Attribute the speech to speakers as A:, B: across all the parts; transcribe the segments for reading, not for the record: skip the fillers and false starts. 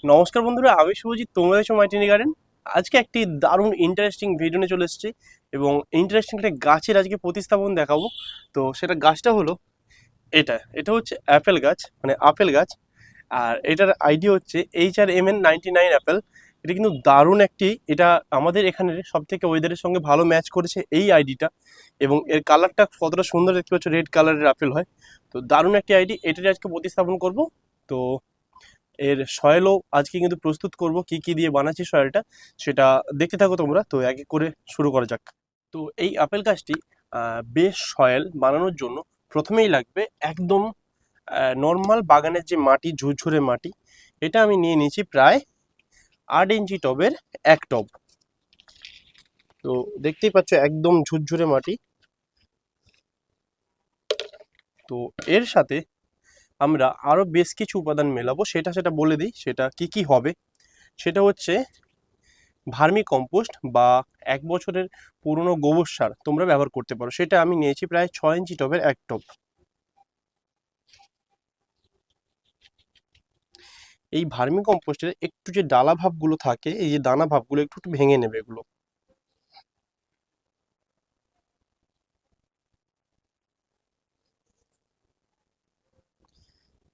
A: নমস্কার বন্ধুরা, আমি শুভজিৎ, তোমরা হচ্ছে মাই টিনি গার্ডেন। আজকে একটি দারুণ ইন্টারেস্টিং ভিডিও নিয়ে চলে এসেছি এবং ইন্টারেস্টিং একটা গাছের আজকে প্রতিস্থাপন দেখাবো। তো সেটা গাছটা হলো এটা হচ্ছে অ্যাপেল গাছ, মানে আপেল গাছ। আর এটার আইডি হচ্ছে HRMN99 অ্যাপেল। এটা কিন্তু দারুণ একটি, এটা আমাদের এখানের সব থেকে ওয়েদারের সঙ্গে ভালো ম্যাচ করেছে এই আইডিটা। এবং এর কালারটা কতটা সুন্দর দেখতে পাচ্ছ, রেড কালারের আপেল হয়। তো দারুণ একটি আইডি, এটারই আজকে প্রতিস্থাপন করব। তো এর সয়েলও আজকে কিন্তু প্রস্তুত করব, কি কি দিয়ে বানাচ্ছি সয়েলটা সেটা দেখতে থাকো তোমরা। তো এক এক করে শুরু করা যাক। তো এই আপেল গাছটি বেশ সয়েল বানানোর জন্য প্রথমেই লাগবে একদম নর্মাল বাগানের যে মাটি, ঝুরঝুরে মাটি। এটা আমি নিয়ে নিয়েছি প্রায় 8 ইঞ্চি টবের এক টব। তো দেখতেই পাচ্ছ একদম ঝুরঝুরে মাটি। তো এর সাথে আমরা আরো বেশ কিছু উপাদান মেলাবো, সেটা বলে দিই সেটা কি কি হবে। সেটা হচ্ছে ভার্মি কম্পোস্ট বা 1 বছরের পুরনো গোবর সার তোমরা ব্যবহার করতে পারো। সেটা আমি নিয়েছি প্রায় 6 ইঞ্চি টবের এক টব। এই ভার্মি কম্পোস্টের একটু যে ডালা ভাবগুলো থাকে, এই যে দানা ভাবগুলো একটু একটু ভেঙে নেবে এগুলো।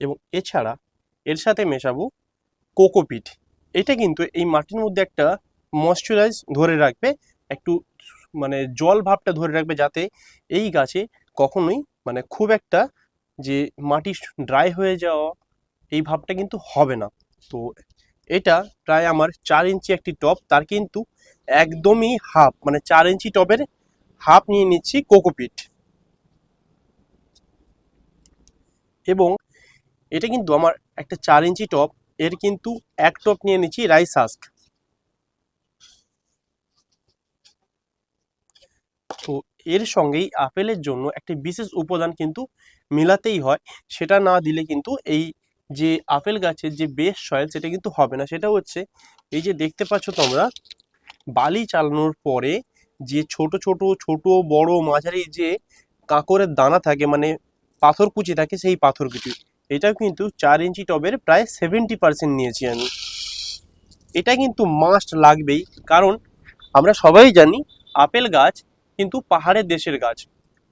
A: এবং এছাড়া এর সাথে মেশাবো কোকোপিট। এটা কিন্তু এই মাটির মধ্যে একটা ময়শ্চারাইজ ধরে রাখবে, একটু মানে জল ভাবটা ধরে রাখবে, যাতে এই গাছে কখনোই মানে খুব একটা যে মাটি ড্রাই হয়ে যাওয়া এই ভাবটা কিন্তু হবে না। তো এটা প্রায় আমার 4 ইঞ্চি একটি টব, তার কিন্তু একদমই হাফ, মানে 4 ইঞ্চি টবের হাফ নিয়ে নিচ্ছি কোকোপিট। এবং এটা কিন্তু আমার একটা 4 ইঞ্চি টব, এর কিন্তু এক টব নিয়ে নিচ্ছি রাইস হাস্ক। তো এর সঙ্গেই আপেলের জন্য একটি বিশেষ উপাদান কিন্তু মিলাতেই হয়। সেটা না দিলে কিন্তু এই যে আপেল গাছের যে বেস সয়েল সেটা কিন্তু হবে না। সেটা হচ্ছে এই যে দেখতে পাচ্ছ তোমরা, বালি চালানোর পরে যে ছোট ছোট ছোট বড় মাঝারি যে কাঁকরের দানা থাকে, মানে পাথরকুচি থাকে, সেই পাথরকুচি। এটাও কিন্তু 4 ইঞ্চি টবের প্রায় 70% নিয়েছি আমি। এটা কিন্তু মাস্ট লাগবেই, কারণ আমরা সবাই জানি আপেল গাছ কিন্তু পাহাড়ের দেশের গাছ,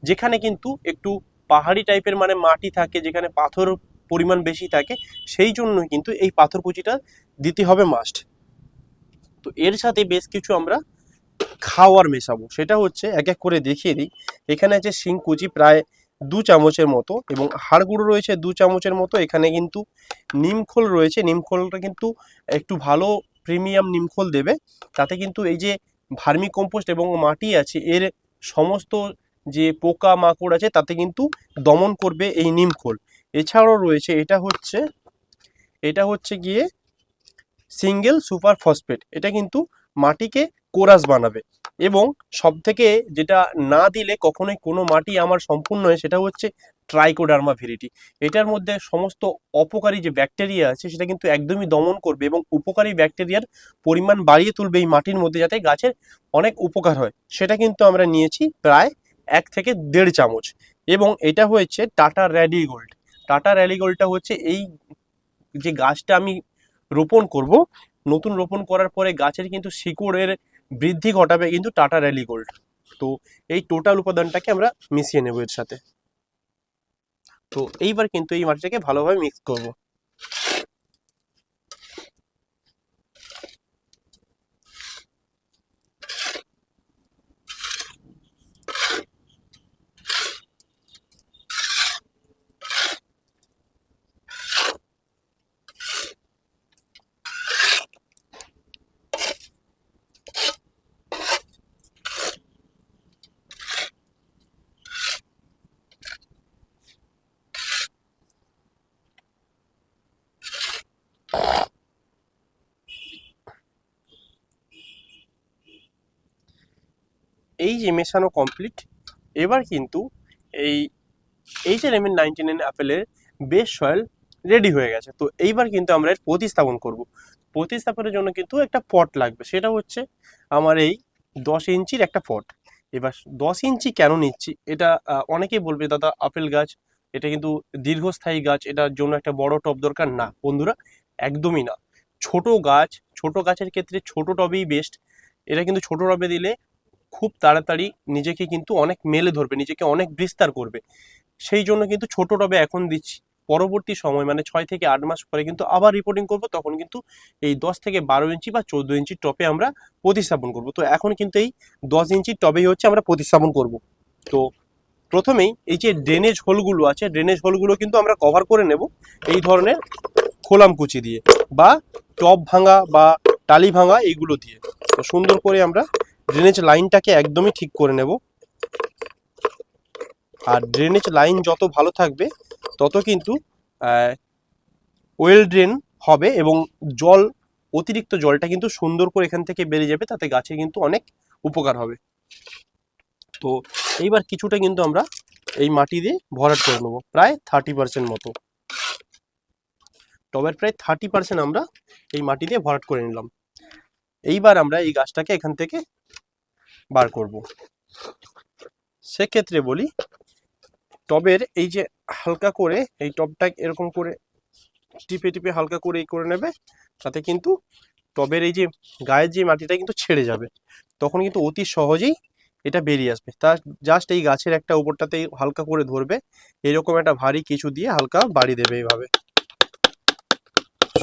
A: যেখানে কিন্তু একটু পাহাড়ি টাইপের মানে মাটি থাকে, যেখানে পাথর পরিমাণ বেশি থাকে। সেই জন্য কিন্তু এই পাথরকুচিটা দিতে হবে মাস্ট। তো এর সাথে বেশ কিছু আমরা খাওয়ার মেশাবো, সেটা হচ্ছে এক এক করে দেখিয়ে দিই। এখানে আছে শিংকুচি প্রায় 2 চামচের মতো, এবং হাড় গুঁড়ো রয়েছে 2 চামচের মতো। এখানে কিন্তু নিমখোল রয়েছে, নিমখোলটা কিন্তু একটু ভালো প্রিমিয়াম নিমখোল দেবে, তাতে কিন্তু এই যে ভার্মি কম্পোস্ট এবং মাটি আছে এর সমস্ত যে পোকা মাকড় আছে তাতে কিন্তু দমন করবে এই নিমখোল। এছাড়াও রয়েছে এটা হচ্ছে গিয়ে সিঙ্গেল সুপার ফসফেট। এটা কিন্তু মাটিকে কোরাস বানাবে। এবং সব থেকে যেটা না দিলে কখনোই কোনো মাটি আমার সম্পূর্ণ হয়, সেটা হচ্ছে ট্রাইকোডার্মা ভিরিটি। এটার মধ্যে সমস্ত অপকারী যে ব্যাকটেরিয়া আছে সেটা কিন্তু একদমই দমন করবে এবং উপকারী ব্যাকটেরিয়ার পরিমাণ বাড়িয়ে তুলবে এই মাটির মধ্যে, যাতে গাছের অনেক উপকার হয়। সেটা কিন্তু আমরা নিয়েছি প্রায় 1 থেকে 1.5 চামচ। এবং এটা হয়েছে টাটা র্যাডি গোল্ড। টাটা র্যালি গোল্ডটা হচ্ছে এই যে গাছটা আমি রোপণ করব, নতুন রোপণ করার পরে গাছের কিন্তু শিকড়ের বৃদ্ধি ঘটাবে কিন্তু টাটা র্যালি গোল্ড। তো এই টোটাল উপাদানটাকে আমরা মিশিয়ে নেব এর সাথে। তো এইবার কিন্তু এই মাটিটাকে ভালোভাবে মিক্স করব। এই যে মেশানো কমপ্লিট, এবার কিন্তু এই HRMN99 অ্যাপেলের বেস সয়েল রেডি হয়ে গেছে। তো এইবার কিন্তু আমরা এর প্রতিস্থাপন করব। প্রতিস্থাপনের জন্য কিন্তু একটা পট লাগবে, সেটা হচ্ছে আমার এই 10 ইঞ্চির একটা পট। এবার 10 ইঞ্চি কেন নিচ্ছি, এটা অনেকেই বলবে দাদা আপেল গাছ এটা কিন্তু দীর্ঘস্থায়ী গাছ, এটার জন্য একটা বড় টব দরকার। না বন্ধুরা, একদমই না। ছোট গাছ, ছোট গাছের ক্ষেত্রে ছোট টবেই বেস্ট। এটা কিন্তু ছোট টবে দিলে খুব তাড়াতাড়ি নিজেকে কিন্তু অনেক মেলে ধরবে, নিজেকে অনেক বিস্তার করবে। সেই জন্য কিন্তু ছোট টবে এখন দিচ্ছি। পরবর্তী সময় মানে 6 থেকে 8 মাস পরে কিন্তু আবার রিপোর্টিং করব, তখন কিন্তু এই 10 থেকে 12 ইঞ্চি বা 14 ইঞ্চির টবে আমরা প্রতিস্থাপন করব। তো এখন কিন্তু এই 10 ইঞ্চির টবেই হচ্ছে আমরা প্রতিস্থাপন করব। তো প্রথমেই এই যে ড্রেনেজ হোলগুলো আছে, ড্রেনেজ হোলগুলো কিন্তু আমরা কভার করে নেব এই ধরনের খোলাম কুচি দিয়ে, বা টব ভাঙা বা টালি ভাঙা এইগুলো দিয়ে। তো সুন্দর করে আমরা ড্রেনেজ লাইনটাকে একদমই ঠিক করে নেব। আর ড্রেনেজ লাইন যত ভালো থাকবে তত কিন্তু ওয়েল ড্রেন হবে, এবং জল, অতিরিক্ত জলটা কিন্তু সুন্দর করে এখান থেকে বেরিয়ে যাবে, তাতে গাছে কিন্তু অনেক উপকার হবে। তো এইবার কিছুটা কিন্তু আমরা এই মাটি দিয়ে ভরাট করে নেবো, প্রায় 30% মতো। টবের প্রায় 30% আমরা এই মাটি দিয়ে ভরাট করে নিলাম। এইবার আমরা এই গাছটাকে এখান থেকে বার করব। সেক্ষেত্রে বলি, টবের এই যে হালকা করে এই টবটা এরকম করে টিপে টিপে হালকা করে এই করে নেবে, তাতে কিন্তু টবের এই যে গায়ের যে মাটিটা কিন্তু ছেড়ে যাবে, তখন কিন্তু অতি সহজেই এটা বেরিয়ে আসবে। তার জাস্ট এই গাছের একটা উপরটাতে হালকা করে ধরবে, এরকম একটা ভারী কিছু দিয়ে হালকা বাড়ি দেবে, এইভাবে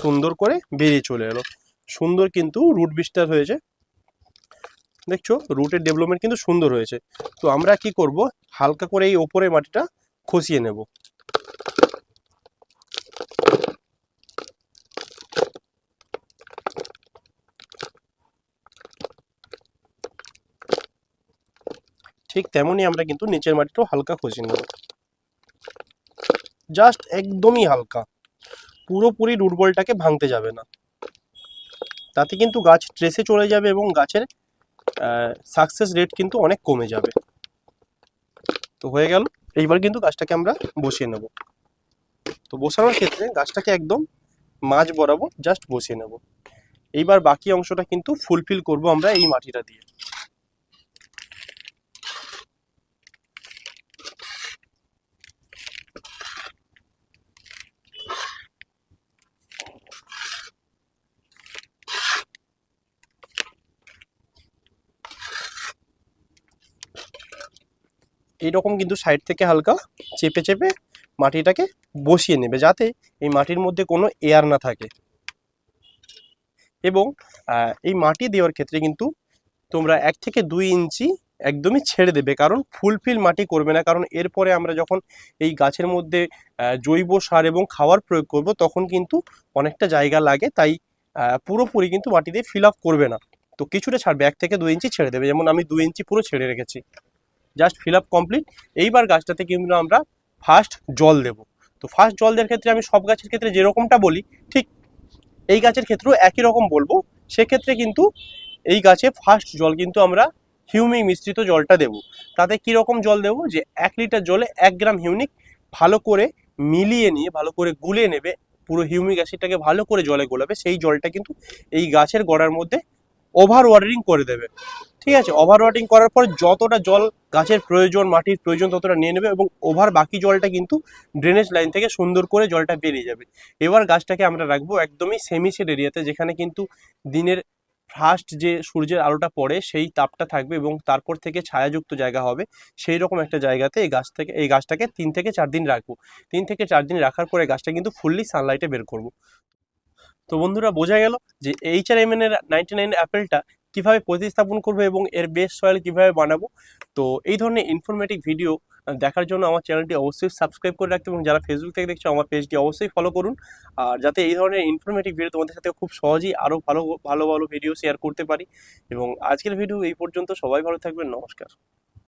A: সুন্দর করে বেরিয়ে চলে এলো। সুন্দর কিন্তু রুট বিস্তার হয়েছে, দেখছো রুটের ডেভেলপমেন্ট কিন্তু সুন্দর হয়েছে। তো আমরা কি করব, হালকা করে এই ওপরের মাটিটা খসিয়ে নেব। ঠিক তেমনই আমরা কিন্তু নিচের মাটিটাও হালকা খসিয়ে নেব, জাস্ট একদমই হালকা, পুরোপুরি রুট বলটাকে ভাঙতে যাবে না। তাতে কিন্তু গাছ ট্রেসে চলে যাবে এবং গাছের সাকসেস রেট কিন্তু অনেক কমে যাবে। তো হয়ে গেল, এইবার কিন্তু গাছটাকে আমরা বসিয়ে নেব। তো বসানোর ক্ষেত্রে গাছটাকে একদম মাঝ বরাবর জাস্ট বসিয়ে নেব। এইবার বাকি অংশটা কিন্তু ফুলফিল করব আমরা এই মাটিটা দিয়ে। এইরকম কিন্তু সাইড থেকে হালকা চেপে চেপে মাটিটাকে বসিয়ে নেবে, যাতে এই মাটির মধ্যে কোনো এয়ার না থাকে। এবং এই মাটি দেওয়ার ক্ষেত্রে কিন্তু তোমরা 1 থেকে 2 ইঞ্চি একদমই ছেড়ে দেবে, কারণ ফুলফিল মাটি করবে না, কারণ এরপরে আমরা যখন এই গাছের মধ্যে জৈব সার এবং খাবার প্রয়োগ করব, তখন কিন্তু অনেকটা জায়গা লাগে, তাই পুরোপুরি কিন্তু মাটি দিয়ে ফিল আপ করবে না। তো কিছুটা ছাড়বে, 1 থেকে 2 ইঞ্চি ছেড়ে দেবে, যেমন আমি 2 ইঞ্চি পুরো ছেড়ে রেখেছি। Just fill up complete. এইবার গাছটাতে কিন্তু আমরা ফার্স্ট জল দেব। তো ফার্স্ট জল দেওয়ার ক্ষেত্রে আমি সব গাছের ক্ষেত্রে যেরকমটা বলি, ঠিক এই গাছের ক্ষেত্রেও একই রকম বলবো। সেক্ষেত্রে কিন্তু এই গাছে ফার্স্ট জল কিন্তু আমরা হিউমিক মিশ্রিত জলটা দেব। তাতে কীরকম জল দেব, যে 1 লিটার জলে 1 গ্রাম হিউমিক ভালো করে মিলিয়ে নিয়ে ভালো করে গুলে নেবে, পুরো হিউমিক অ্যাসিডটাকে ভালো করে জলে গোলাবে, সেই জলটা কিন্তু এই গাছের গোড়ার মধ্যে ওভার ওয়াটারিং করে দেবে। ঠিক আছে, ওভার ওয়াটারিং করার পর যতটা জল গাছের প্রয়োজন, মাটির প্রয়োজন, ততটা নিয়ে নেবে, এবং ওভার বাকি জলটা কিন্তু ড্রেনেজ লাইন থেকে সুন্দর করে জলটা বেরিয়ে যাবে। এবার গাছটাকে আমরা রাখবো একদমই সেমি শেড এরিয়াতে, যেখানে কিন্তু দিনের ফার্স্ট যে সূর্যের আলোটা পড়ে সেই তাপটা থাকবে, এবং তারপর থেকে ছায়াযুক্ত জায়গা হবে। সেই রকম একটা জায়গাতে এই গাছটাকে 3 থেকে 4 দিন রাখবো। 3 থেকে 4 দিন রাখার পরে গাছটা কিন্তু ফুললি সানলাইটে বের করব। তো বন্ধুরা, বোঝা গেল যে HRMN এর 99 অ্যাপেলটা কিভাবে প্রতিস্থাপন করবো এবং এর বেস্ট সয়েল কিভাবে বানাবো। তো এই ধরনের ইনফরমেটিভ ভিডিও দেখার জন্য আমার চ্যানেলটি অবশ্যই সাবস্ক্রাইব করে রাখতে, এবং যারা ফেসবুক থেকে দেখছো আমার পেজটি অবশ্যই ফলো করুন। আর যাতে এই ধরনের ইনফরমেটিভ ভিডিও তোমাদের সাথে খুব সহজেই আরও ভালো ভালো ভালো ভিডিও শেয়ার করতে পারি। এবং আজকের ভিডিও এই পর্যন্ত, সবাই ভালো থাকবেন, নমস্কার।